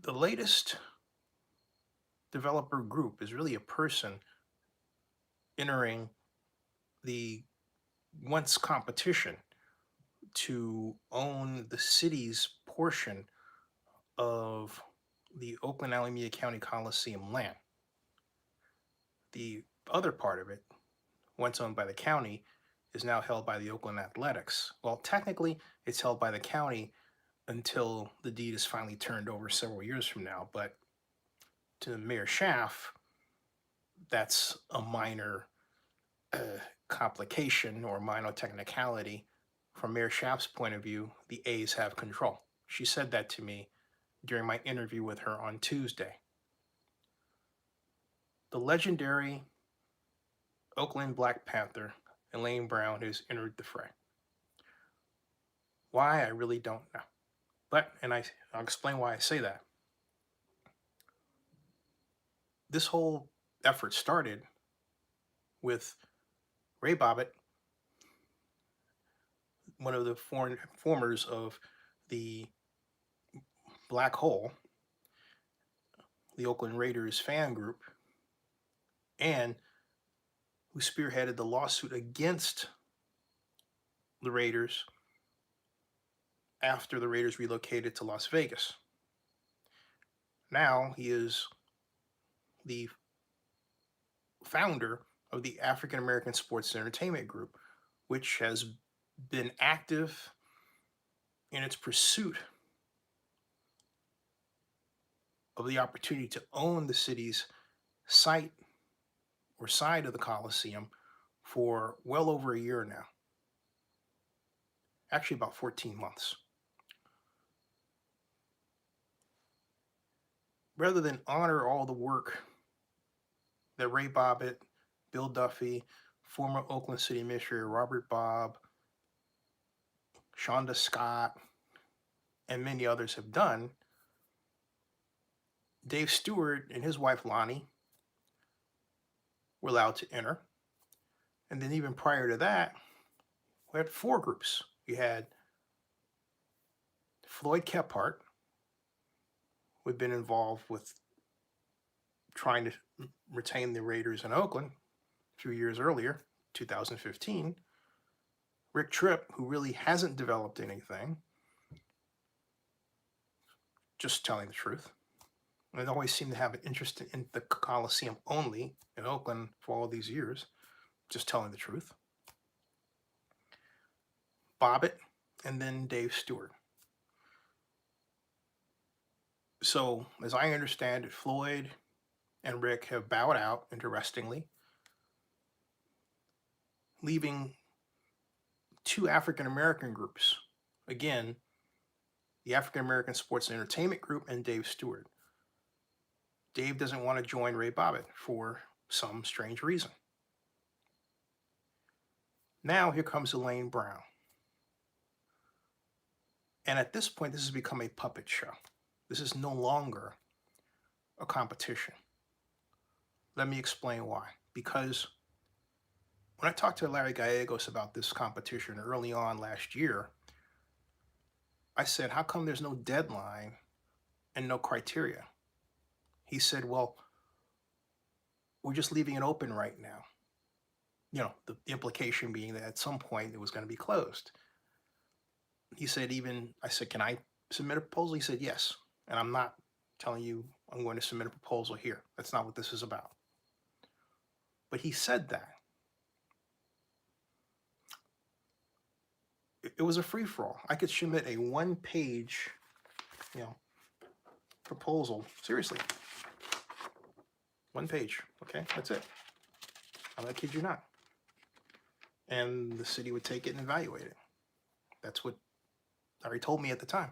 The latest developer group is really a person entering the once competition to own the city's portion of the Oakland Alameda County Coliseum land. The other part of it, once owned by the county, is now held by the Oakland Athletics. Well, technically, it's held by the county until the deed is finally turned over several years from now. But to Mayor Schaaf, that's a minor uh, complication or minor technicality. From Mayor Schaaf's point of view, the A's have control. She said that to me during my interview with her on Tuesday. The legendary Oakland Black Panther, Elaine Brown, has entered the fray. Why, I really don't know. I'll explain why I say that. This whole effort started with Ray Bobbitt, one of the formers of the Black Hole, the Oakland Raiders fan group, and who spearheaded the lawsuit against the Raiders after the Raiders relocated to Las Vegas. Now he is the founder of the African American Sports Entertainment Group, which has been active in its pursuit of the opportunity to own the city's site or side of the Coliseum for well over a year now. Actually, about 14 months. Rather than honor all the work that Ray Bobbitt, Bill Duffy, former Oakland City Administrator Robert Bobb, Shonda Scott, and many others have done, Dave Stewart and his wife Lonnie were allowed to enter. And then even prior to that, we had four groups. You had Floyd Kephart, who had been involved with trying to retain the Raiders in Oakland a few years earlier, 2015. Rick Tripp, who really hasn't developed anything, just telling the truth. And always seemed to have an interest in the Coliseum only in Oakland for all these years, just telling the truth. Bobbitt, and then Dave Stewart. So, as I understand it, Floyd and Rick have bowed out, interestingly, leaving two African American groups. Again, the African American Sports and Entertainment Group and Dave Stewart. Dave doesn't want to join Ray Bobbitt for some strange reason. Now here comes Elaine Brown. And at this point, this has become a puppet show. This is no longer a competition. Let me explain why. Because when I talked to Larry Gallegos about this competition early on last year, I said, how come there's no deadline and no criteria? He said, well, we're just leaving it open right now. You know, the implication being that at some point it was going to be closed. He said, I said, can I submit a proposal? He said, yes. And I'm not telling you I'm going to submit a proposal here. That's not what this is about. But he said that. It was a free-for-all. I could submit a one-page, proposal. Seriously. One page. Okay, that's it. I'm not kid you not. And the city would take it and evaluate it. That's what Larry told me at the time.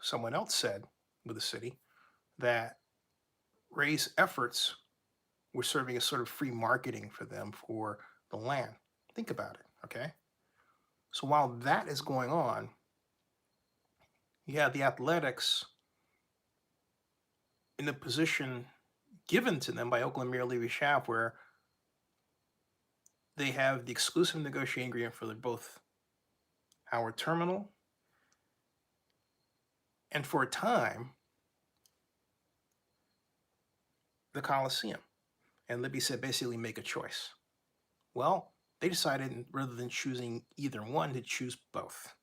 Someone else said with the city that Ray's efforts were serving as sort of free marketing for them for the land. Think about it, okay? So while that is going on, you have the athletics in the position given to them by Oakland Mayor Libby Schaaf, where they have the exclusive negotiating agreement for both Howard Terminal and for a time, the Coliseum. And Libby said, basically, make a choice. Well, they decided rather than choosing either one, to choose both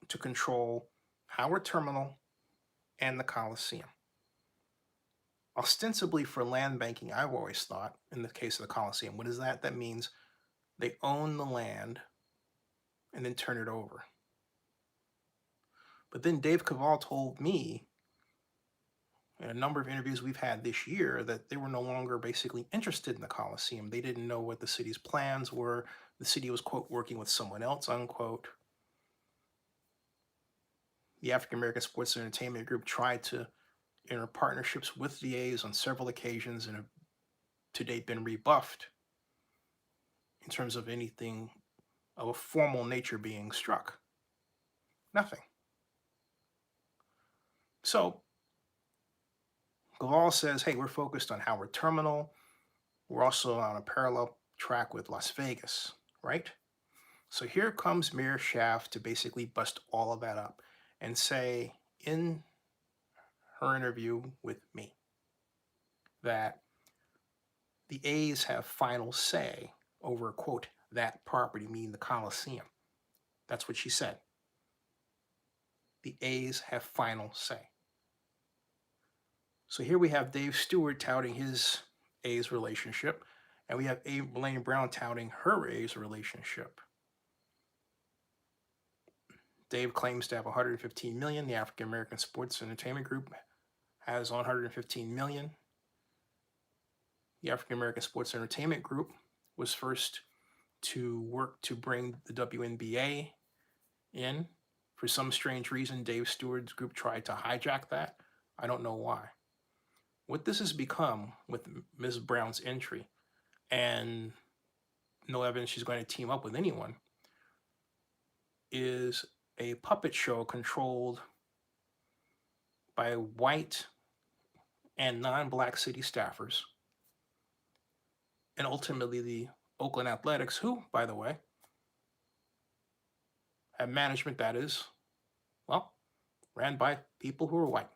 to control Howard Terminal and the Coliseum. Ostensibly for land banking, I've always thought, in the case of the Coliseum, what is that? That means they own the land and then turn it over. But then Dave Kaval told me in a number of interviews we've had this year that they were no longer basically interested in the Coliseum. They didn't know what the city's plans were. The city was, quote, working with someone else, unquote. The African American Sports and Entertainment Group tried to enter partnerships with the A's on several occasions and have to date been rebuffed in terms of anything of a formal nature being struck. Nothing. So Kaval says, hey, we're focused on Howard Terminal. We're also on a parallel track with Las Vegas, right? So here comes Mayor Schaaf to basically bust all of that up and say in her interview with me that the A's have final say over, quote, that property, meaning the Coliseum. That's what she said. The A's have final say. So here we have Dave Stewart touting his A's relationship, and we have Elaine Brown touting her A's relationship. Dave claims to have 115 million. The African American Sports and Entertainment Group has 115 million. The African American Sports and Entertainment Group was first to work to bring the WNBA in. For some strange reason, Dave Stewart's group tried to hijack that. I don't know why. What this has become with Ms. Brown's entry and no evidence she's going to team up with anyone is a puppet show controlled by white and non-black city staffers, and ultimately the Oakland Athletics, who, by the way, have management that is, well, ran by people who are white.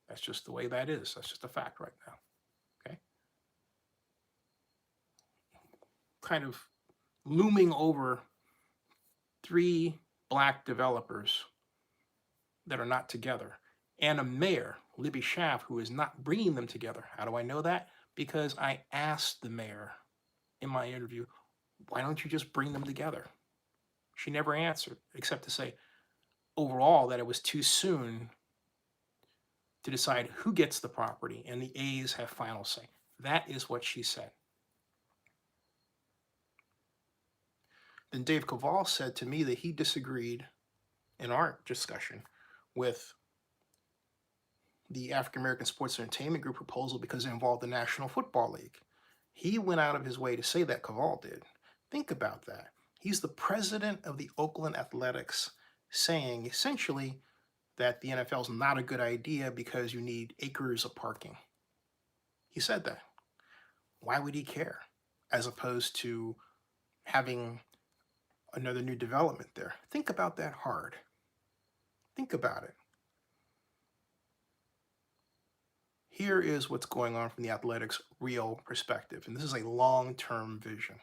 That's just the way that is. That's just a fact right now. Okay. Kind of looming over 3 black developers that are not together, and a mayor, Libby Schaaf, who is not bringing them together. How do I know that? Because I asked the mayor in my interview, why don't you just bring them together? She never answered, except to say overall that it was too soon to decide who gets the property and the A's have final say. That is what she said. Then Dave Kaval said to me that he disagreed in our discussion with the African American Sports and Entertainment Group proposal because it involved the National Football League. He went out of his way to say that, Kaval did. Think about that. He's the president of the Oakland Athletics, saying essentially that the NFL is not a good idea because you need acres of parking. He said that. Why would he care? As opposed to having another new development there. Think about that hard. Think about it. Here is what's going on from the Athletics' real perspective, and this is a long-term vision.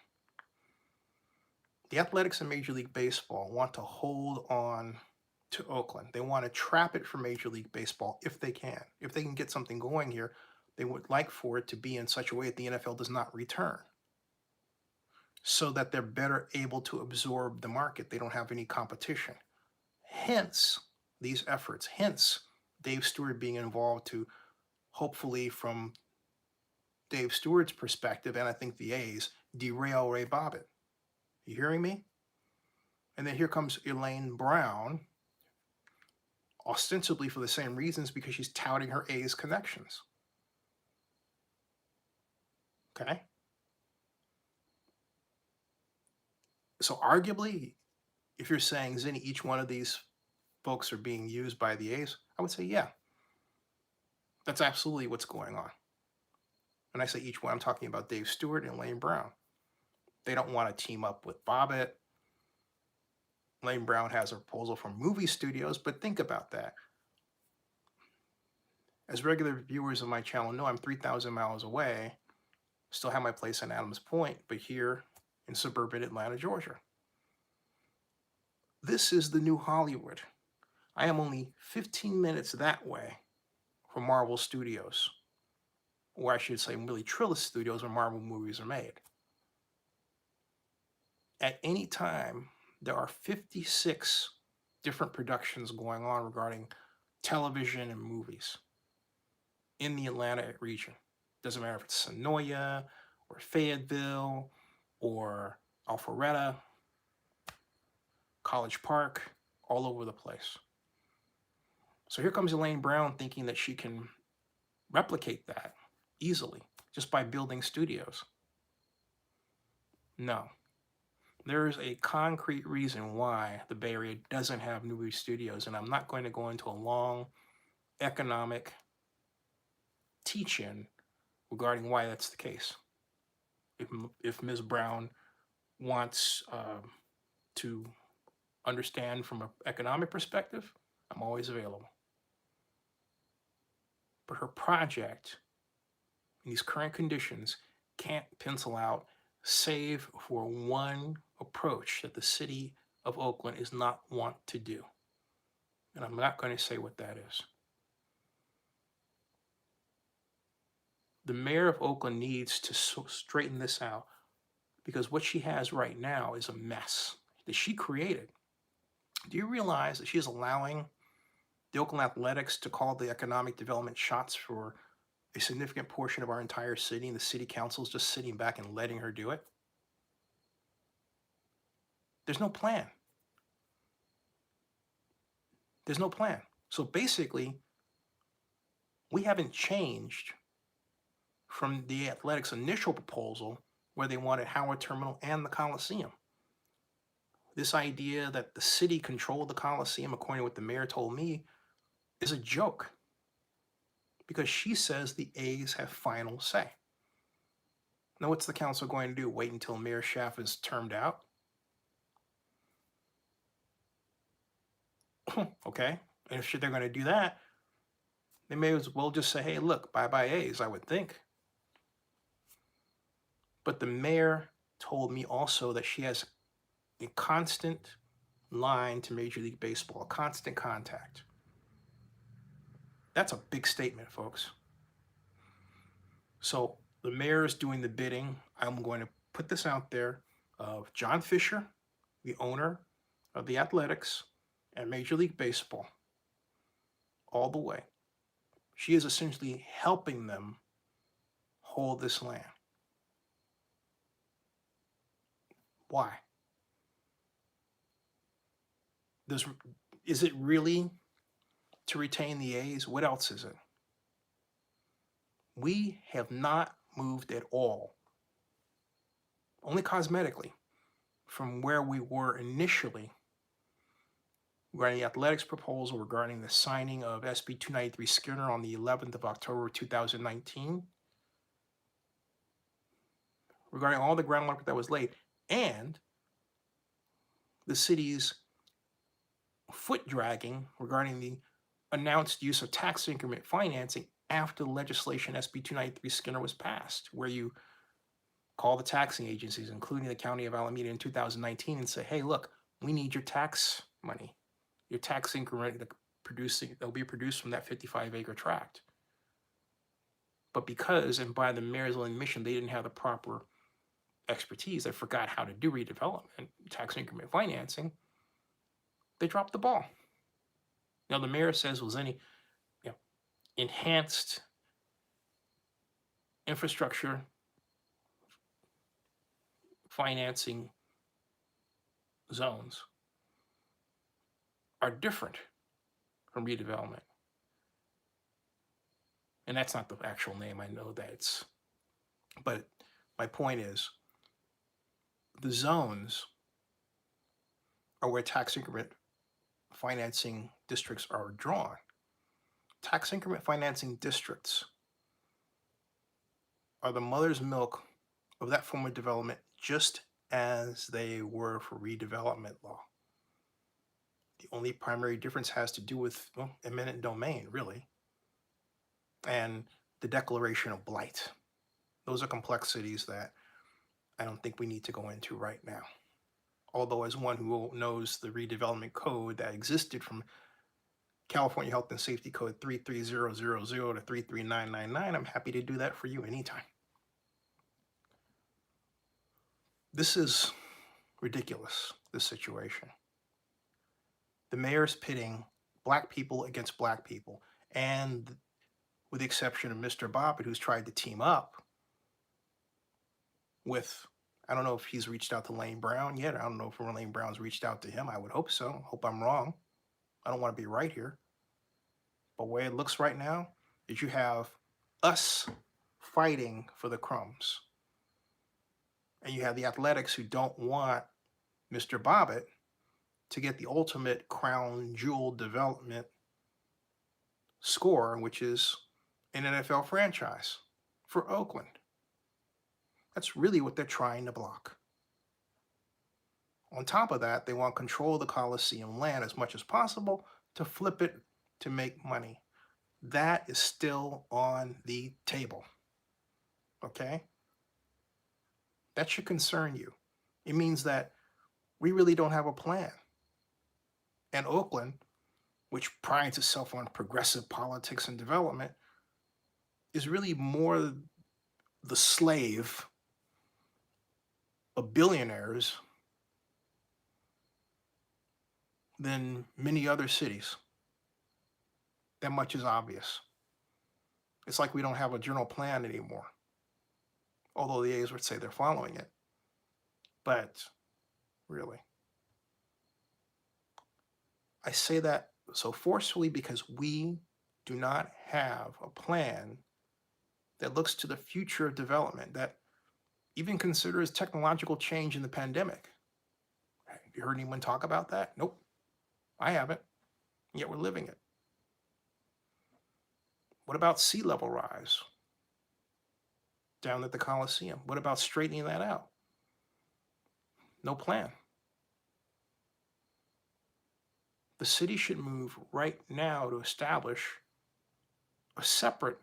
The Athletics in Major League Baseball want to hold on to Oakland. They want to trap it for Major League Baseball if they can. If they can get something going here, they would like for it to be in such a way that the NFL does not return, so that they're better able to absorb the market. They don't have any competition. Hence these efforts. Hence Dave Stewart being involved to hopefully, from Dave Stewart's perspective, and I think the A's, derail Ray Bobbitt. You hearing me? And then here comes Elaine Brown, ostensibly for the same reasons, because she's touting her A's connections. Okay? So arguably, if you're saying, Zinni, each one of these folks are being used by the A's, I would say, yeah. That's absolutely what's going on. When I say each one, I'm talking about Dave Stewart and Elaine Brown. They don't want to team up with Bobbitt. Elaine Brown has a proposal for movie studios, but think about that. As regular viewers of my channel know, I'm 3,000 miles away, still have my place in Adams Point, but here in suburban Atlanta, Georgia. This is the new Hollywood. I am only 15 minutes that way from Marvel Studios, or I should say really Trilla Studios where Marvel movies are made. At any time, there are 56 different productions going on regarding television and movies in the Atlanta region. Doesn't matter if it's Sonoya or Fayetteville or Alpharetta, College Park, all over the place. So here comes Elaine Brown thinking that she can replicate that easily just by building studios. No. There is a concrete reason why the Bay Area doesn't have movie studios, and I'm not going to go into a long economic teach-in regarding why that's the case. If Ms. Brown wants to understand from an economic perspective, I'm always available. But her project in these current conditions can't pencil out, save for one approach that the city of Oakland is not want to do. And I'm not going to say what that is. The mayor of Oakland needs to straighten this out, because what she has right now is a mess that she created. Do you realize that she is allowing the Oakland Athletics to call the economic development shots for a significant portion of our entire city, and the city council is just sitting back and letting her do it? There's no plan. There's no plan. So basically, we haven't changed from the Athletics' initial proposal where they wanted Howard Terminal and the Coliseum. This idea that the city controlled the Coliseum, according to what the mayor told me, is a joke, because she says the A's have final say. Now, what's the council going to do? Wait until Mayor Schaaf is termed out? Okay. And if they're going to do that, they may as well just say, hey, look, bye-bye A's, I would think. But the mayor told me also that she has a constant line to Major League Baseball, a constant contact. That's a big statement, folks. So the mayor is doing the bidding. I'm going to put this out there of John Fisher, the owner of the Athletics and Major League Baseball, all the way. She is essentially helping them hold this land. Why? Is it really to retain the A's? What else is it? We have not moved at all, only cosmetically, from where we were initially regarding the Athletics proposal regarding the signing of SB 293 Skinner on the 11th of October 2019, regarding all the groundwork that was laid, and the city's foot dragging regarding the announced use of tax increment financing after the legislation SB 293 Skinner was passed, where you call the taxing agencies, including the County of Alameda in 2019, and say, hey, look, we need your tax money, your tax increment that'll be produced from that 55-acre tract. But because, and by the mayor's own admission, they didn't have the proper expertise, they forgot how to do redevelopment, tax increment financing, they dropped the ball. Now, the mayor says, was any enhanced infrastructure financing zones are different from redevelopment. And that's not the actual name, I know that but my point is, the zones are where tax increment financing districts are drawn. Tax increment financing districts are the mother's milk of that form of development, just as they were for redevelopment law. The only primary difference has to do with, well, eminent domain, really, and the declaration of blight. Those are complexities that I don't think we need to go into right now. Although, as one who knows the redevelopment code that existed from California Health and Safety Code 33000 to 33999, I'm happy to do that for you anytime. This is ridiculous, this situation. The mayor's pitting black people against black people, and with the exception of Mr. Bobbitt, who's tried to team up with, I don't know if he's reached out to Lane Brown yet. I don't know if Lane Brown's reached out to him. I would hope so. Hope I'm wrong. I don't want to be right here. But the way it looks right now is you have us fighting for the crumbs. And you have the Athletics who don't want Mr. Bobbitt to get the ultimate crown jewel development score, which is an NFL franchise for Oakland. That's really what they're trying to block. On top of that, they want control of the Coliseum land as much as possible to flip it to make money. That is still on the table. Okay? That should concern you. It means that we really don't have a plan. And Oakland, which prides itself on progressive politics and development, is really more the slave of billionaires than many other cities. That much is obvious. It's like we don't have a general plan anymore, although the A's would say they're following it. But really, I say that so forcefully because we do not have a plan that looks to the future of development, that even considers technological change in the pandemic. Have you heard anyone talk about that? Nope, I haven't, yet we're living it. What about sea level rise down at the Coliseum? What about straightening that out? No plan. The city should move right now to establish a separate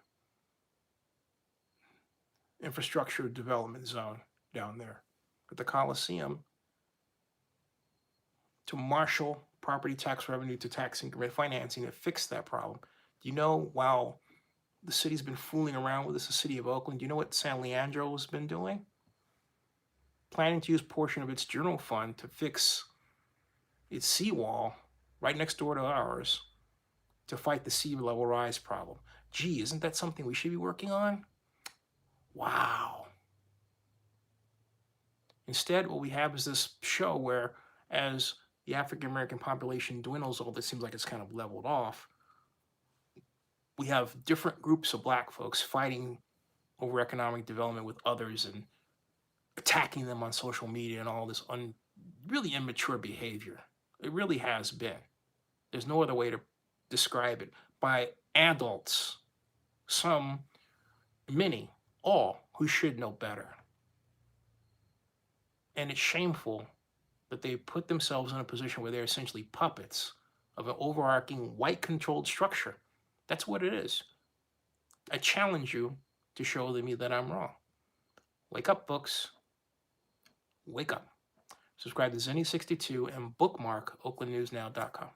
infrastructure development zone down there at the Coliseum to marshal property tax revenue to tax increment financing to fix that problem. Do you know, while the city's been fooling around with this, the city of Oakland, do you know what San Leandro's been doing? Planning to use a portion of its general fund to fix its seawall right next door to ours to fight the sea level rise problem. Gee, isn't that something we should be working on? Wow. Instead, what we have is this show where, as the African American population dwindles, although it seems like it's kind of leveled off, we have different groups of black folks fighting over economic development with others and attacking them on social media and all this really immature behavior. It really has been. There's no other way to describe it. By adults, some, many, all who should know better. And it's shameful that they put themselves in a position where they're essentially puppets of an overarching white-controlled structure. That's what it is. I challenge you to show me that I'm wrong. Wake up, folks. Wake up. Subscribe to Zenny62 and bookmark oaklandnewsnow.com.